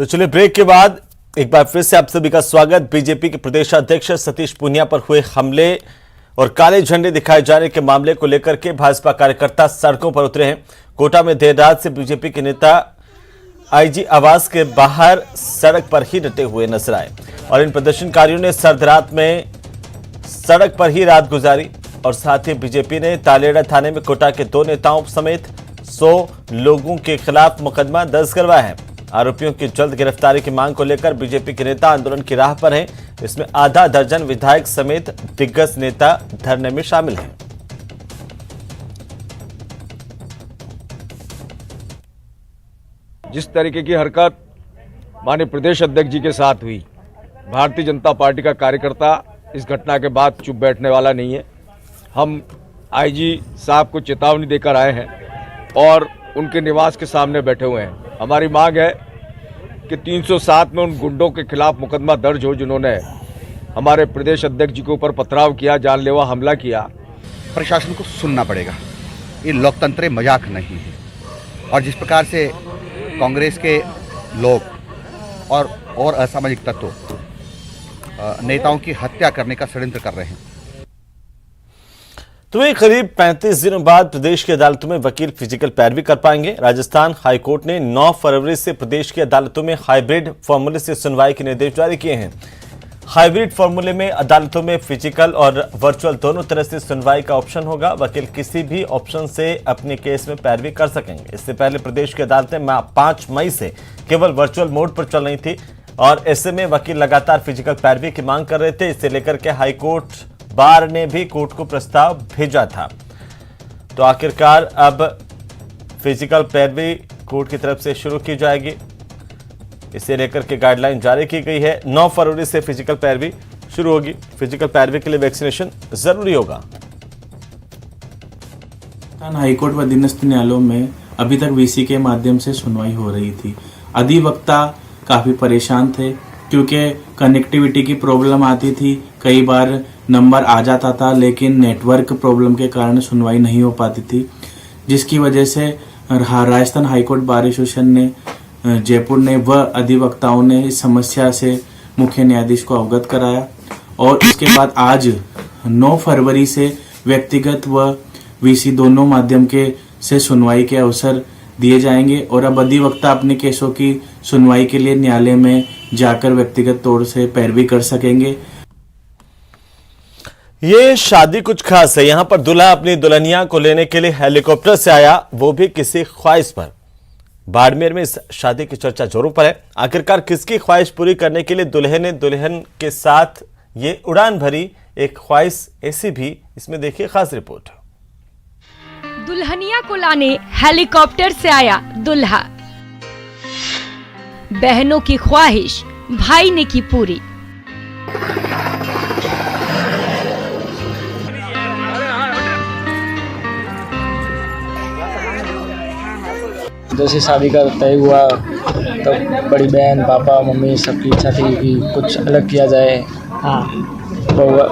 तो चलिए ब्रेक के बाद एक बार फिर से आप सभी का स्वागत। बीजेपी के प्रदेश अध्यक्ष सतीश पूनिया पर हुए हमले और काले झंडे दिखाए जाने के मामले को लेकर के भाजपा कार्यकर्ता सड़कों पर उतरे हैं। कोटा में देर रात से बीजेपी के नेता आईजी आवास के बाहर सड़क पर ही डटे हुए नजर आए और इन प्रदर्शनकारियों ने सर्द रात में सड़क पर ही रात गुजारी और साथ ही बीजेपी ने तालेड़ा थाने में कोटा के 2 नेताओं समेत 100 लोगों के खिलाफ मुकदमा दर्ज करवाया है। आरोपियों की जल्द गिरफ्तारी की मांग को लेकर बीजेपी के नेता आंदोलन की राह पर हैं। इसमें आधा दर्जन विधायक समेत दिग्गज नेता धरने में शामिल हैं। जिस तरीके की हरकत माननीय प्रदेश अध्यक्ष जी के साथ हुई, भारतीय जनता पार्टी का कार्यकर्ता इस घटना के बाद चुप बैठने वाला नहीं है। हम आईजी साहब को चेतावनी देकर आए हैं और उनके निवास के सामने बैठे हुए हैं। हमारी मांग है कि 307 में उन गुंडों के खिलाफ मुकदमा दर्ज हो जिन्होंने हमारे प्रदेश अध्यक्ष जी के ऊपर पथराव किया, जानलेवा हमला किया। प्रशासन को सुनना पड़ेगा, ये लोकतंत्र मजाक नहीं है। और जिस प्रकार से कांग्रेस के लोग और असामाजिक तत्व नेताओं की हत्या करने का षड्यंत्र कर रहे हैं। तो ये करीब 35 दिनों बाद प्रदेश की अदालतों में वकील फिजिकल पैरवी कर पाएंगे। राजस्थान हाईकोर्ट ने 9 फरवरी से प्रदेश की अदालतों में हाइब्रिड फॉर्मूले से सुनवाई के निर्देश जारी किए हैं। हाइब्रिड फॉर्मूले में अदालतों में फिजिकल और वर्चुअल दोनों तरह से सुनवाई का ऑप्शन होगा। वकील किसी भी ऑप्शन से अपने केस में पैरवी कर सकेंगे। इससे पहले प्रदेश की अदालतें 5 मई से केवल वर्चुअल मोड पर चल रही थी और ऐसे में वकील लगातार फिजिकल पैरवी की मांग कर रहे थे। इसे लेकर के हाईकोर्ट बार ने भी कोर्ट को प्रस्ताव भेजा था। तो आखिरकार अब फिजिकल पैरवी कोर्ट की तरफ से शुरू की जाएगी। इसे लेकर के गाइडलाइन जारी की गई है। 9 फरवरी से फिजिकल पैरवी शुरू होगी। फिजिकल पैरवी के लिए वैक्सीनेशन जरूरी होगा। हाईकोर्ट व अधीनस्थ न्यायालयों में अभी तक वीसी के माध्यम से सुनवाई हो रही थी। अधिवक्ता काफी परेशान थे क्योंकि कनेक्टिविटी की प्रॉब्लम आती थी। कई बार नंबर आ जाता था लेकिन नेटवर्क प्रॉब्लम के कारण सुनवाई नहीं हो पाती थी, जिसकी वजह से राजस्थान हाईकोर्ट बार एसोसिएशन ने जयपुर ने व अधिवक्ताओं ने इस समस्या से मुख्य न्यायाधीश को अवगत कराया और इसके बाद आज 9 फरवरी से व्यक्तिगत व वीसी दोनों माध्यम के से सुनवाई के अवसर दिए जाएंगे और अब अधिवक्ता अपने केसों की सुनवाई के लिए न्यायालय में जाकर व्यक्तिगत तौर से पैरवी कर सकेंगे। ये शादी कुछ खास है। यहां पर दूल्हा अपनी दुल्हनिया को लेने के लिए हेलीकॉप्टर से आया, वो भी किसी ख्वाहिश पर। बाड़मेर में इस शादी की चर्चा जोरों पर है। आखिरकार किसकी ख्वाहिश पूरी करने के लिए दुल्हे ने दुल्हन के साथ ये उड़ान भरी, एक ख्वाहिश ऐसी भी। इसमें देखिए खास रिपोर्ट। दुल्हनिया को लाने हेलीकॉप्टर से आया दुल्हा। बहनों की ख्वाहिश भाई ने की पूरी। जैसे शादी का तय हुआ तब बड़ी बहन, पापा, मम्मी सबकी इच्छा थी कि कुछ अलग किया जाए। बउआ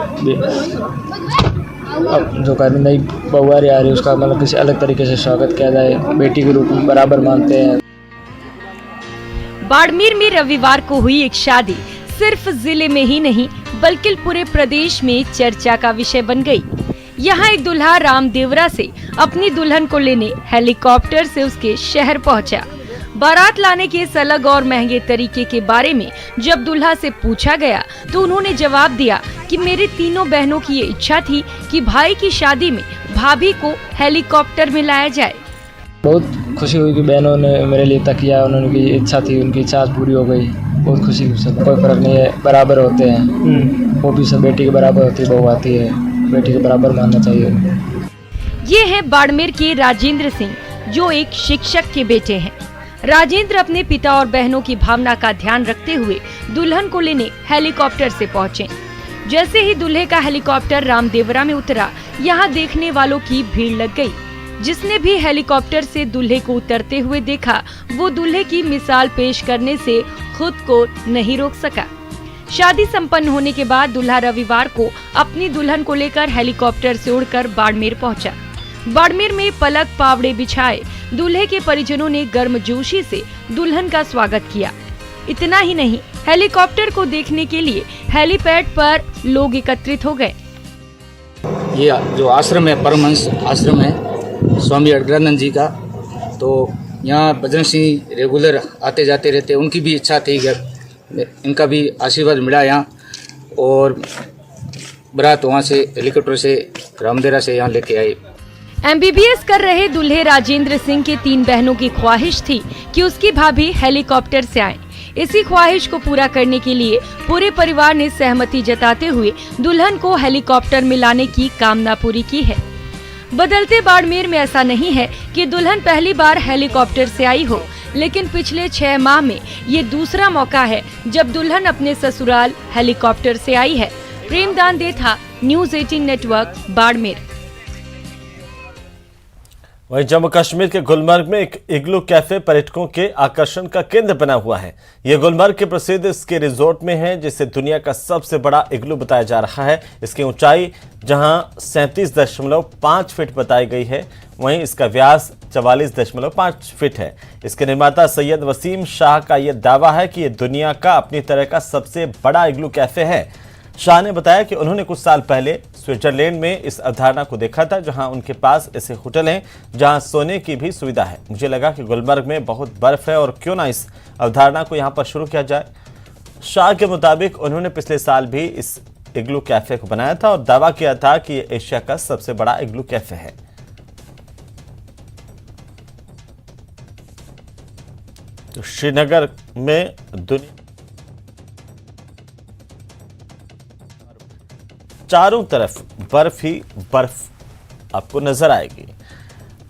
अब जो कहते नई बउआ आ रही उसका मतलब किसी अलग तरीके से स्वागत किया जाए, बेटी के रूप में बराबर मानते हैं। बाड़मेर में रविवार को हुई एक शादी सिर्फ जिले में ही नहीं बल्कि पूरे प्रदेश में चर्चा का विषय बन गई। यहाँ एक दूल्हा रामदेवरा से अपनी दुल्हन को लेने हेलीकॉप्टर से उसके शहर पहुंचा। बारात लाने के इस अलग और महंगे तरीके के बारे में जब दूल्हा से पूछा गया तो उन्होंने जवाब दिया कि मेरी तीनों बहनों की ये इच्छा थी कि भाई की शादी में भाभी को हेलीकॉप्टर में लाया जाए। बहुत खुशी हुई कि बहनों ने मेरे लिए तक किया, उनकी इच्छा थी, उनकी इच्छा पूरी हो गई। बहुत खुशी से, कोई फर्क नहीं है, बराबर होते हैं। वो भी सब बेटी के बराबर होती है, बहू आती है, बेटी के बराबर मानना चाहिए। ये है बाड़मेर के राजेंद्र सिंह, जो एक शिक्षक के बेटे हैं। राजेंद्र अपने पिता और बहनों की भावना का ध्यान रखते हुए दुल्हन को लेने हेलीकॉप्टर से पहुंचे। जैसे ही दूल्हे का हेलीकॉप्टर रामदेवरा में उतरा, यहाँ देखने वालों की भीड़ लग गई। जिसने भी हेलीकॉप्टर से दूल्हे को उतरते हुए देखा, वो दूल्हे की मिसाल पेश करने से खुद को नहीं रोक सका। शादी संपन्न होने के बाद दूल्हा रविवार को अपनी दुल्हन को लेकर हेलीकॉप्टर से उड़कर बाड़मेर पहुंचा। बाड़मेर में पलक पावड़े बिछाए दूल्हे के परिजनों ने गर्मजोशी से दुल्हन का स्वागत किया। इतना ही नहीं, हेलीकॉप्टर को देखने के लिए हेलीपैड पर लोग एकत्रित हो गए। ये जो आश्रम है, परमहंस आश्रम है स्वामी अडगरानंद जी का, तो यहाँ बजरंग सिंह रेगुलर आते जाते रहते। उनकी भी इच्छा थी कि इनका भी आशीर्वाद मिला यहाँ, और बारात वहाँ से हेलीकॉप्टर से रामदेरा से यहाँ लेके आए। MBBS कर रहे दूल्हे राजेंद्र सिंह के 3 बहनों की ख्वाहिश थी कि उसकी भाभी हेलीकॉप्टर से आए। इसी ख्वाहिश को पूरा करने के लिए पूरे परिवार ने सहमति जताते हुए दुल्हन को हेलीकॉप्टर में लाने की कामना पूरी की है। बदलते बाड़मेर में ऐसा नहीं है कि दुल्हन पहली बार हेलीकॉप्टर से आई हो, लेकिन पिछले 6 माह में ये दूसरा मौका है जब दुल्हन अपने ससुराल हेलीकॉप्टर से आई है। Premdan Detha, news 18 network, Barmer. वहीं जम्मू कश्मीर के गुलमर्ग में एक इग्लू कैफे पर्यटकों के आकर्षण का केंद्र बना हुआ है। यह गुलमर्ग के प्रसिद्ध स्की रिजोर्ट में है, जिसे दुनिया का सबसे बड़ा इग्लू बताया जा रहा है। इसकी ऊंचाई जहां 37.5 फीट बताई गई है, वहीं इसका व्यास 44.5 फीट है। इसके निर्माता सैयद वसीम शाह का यह दावा है कि यह दुनिया का अपनी तरह का सबसे बड़ा इग्लू कैफे है। शाह ने बताया कि उन्होंने कुछ साल पहले स्विट्जरलैंड में इस अवधारणा को देखा था, जहां उनके पास ऐसे होटल हैं जहां सोने की भी सुविधा है। मुझे लगा कि गुलमर्ग में बहुत बर्फ है और क्यों ना इस अवधारणा को यहां पर शुरू किया जाए। शाह के मुताबिक उन्होंने पिछले साल भी इस इग्लू कैफे को बनाया था और दावा किया था कि यह एशिया का सबसे बड़ा इग्लू कैफे है। तो श्रीनगर में दुनिया चारों तरफ बर्फ ही बर्फ आपको नजर आएगी,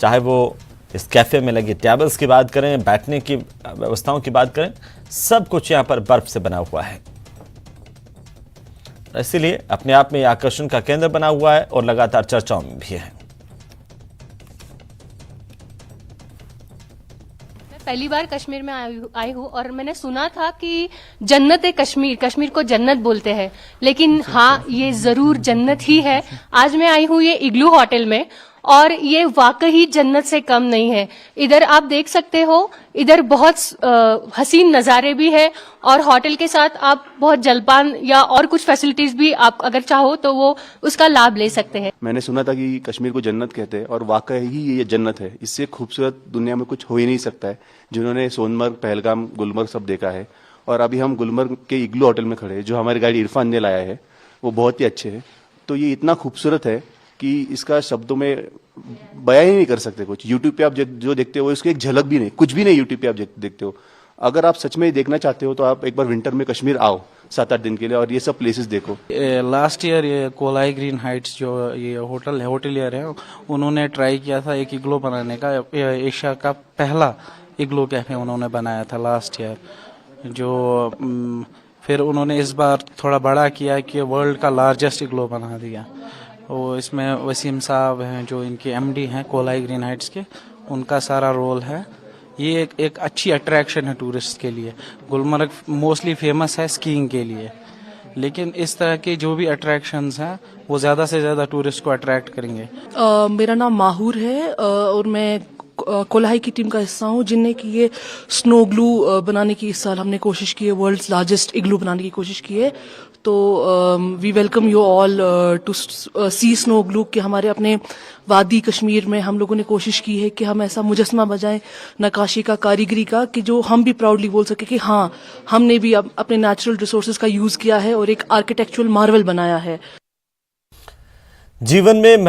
चाहे वो इस कैफे में लगी टेबल्स की बात करें, बैठने की व्यवस्थाओं की बात करें, सब कुछ यहां पर बर्फ से बना हुआ है। इसीलिए अपने आप में यह आकर्षण का केंद्र बना हुआ है और लगातार चर्चाओं में भी है। पहली बार कश्मीर में आई हूँ और मैंने सुना था कि जन्नत है कश्मीर, कश्मीर को जन्नत बोलते हैं, लेकिन हाँ ये जरूर जन्नत ही है। आज मैं आई हूँ ये इग्लू होटल में और ये वाकई जन्नत से कम नहीं है। इधर आप देख सकते हो, इधर बहुत हसीन नज़ारे भी है और होटल के साथ आप बहुत जलपान या और कुछ फैसिलिटीज भी आप अगर चाहो तो वो उसका लाभ ले सकते हैं। मैंने सुना था कि कश्मीर को जन्नत कहते हैं और वाकई ही ये जन्नत है। इससे खूबसूरत दुनिया में कुछ हो ही नहीं सकता है। जिन्होंने सोनमर्ग, पहलगाम, गुलमर्ग सब देखा है और अभी हम गुलमर्ग के इग्लू होटल में खड़े हैं, जो हमारी गाइड इरफान ने लाया है, वो बहुत ही अच्छे है। तो ये इतना खूबसूरत है कि इसका शब्दों में बयान ही नहीं कर सकते। कुछ यूट्यूब पे आप जो देखते हो इसकी एक झलक भी नहीं, कुछ भी नहीं यूट्यूब पे आप देखते हो। अगर आप सच में देखना चाहते हो तो आप एक बार विंटर में कश्मीर आओ 7-8 दिन के लिए और ये सब प्लेसेस देखो। लास्ट ईयर ये कोलाई ग्रीन हाइट्स जो ये होटलियर है, उन्होंने ट्राई किया था एक इग्लो बनाने का। एशिया का पहला इग्लो कैफे उन्होंने बनाया था लास्ट ईयर, जो फिर उन्होंने इस बार थोड़ा बड़ा किया कि वर्ल्ड का लार्जेस्ट इग्लो बना दिया। और इसमें वसीम साहब हैं जो इनके MD हैं कोलाई ग्रीन हाइट्स के, उनका सारा रोल है। ये एक अच्छी अट्रैक्शन है टूरिस्ट के लिए। गुलमर्ग मोस्टली फेमस है स्कीइंग के लिए, लेकिन इस तरह के जो भी अट्रैक्शंस हैं वो ज़्यादा से ज़्यादा टूरिस्ट को अट्रैक्ट करेंगे। मेरा नाम माहूर है और मैं कोलाई की टीम का हिस्सा हूँ, जिनने की ये स्नो ग्लू बनाने की इस साल हमने कोशिश की है, वर्ल्ड्स लार्जेस्ट इग्लू बनाने की कोशिश की है। तो we welcome you all to सी स्नो ग्लू के हमारे अपने वादी कश्मीर में हम लोगों ने कोशिश की है कि हम ऐसा मुजस्समा बजाएं नक्काशी का, कारीगरी का, कि जो हम भी प्राउडली बोल सके कि हाँ हमने भी अपने नेचुरल रिसोर्सेज का यूज किया है और एक आर्किटेक्चुरल मार्वल बनाया है। जीवन में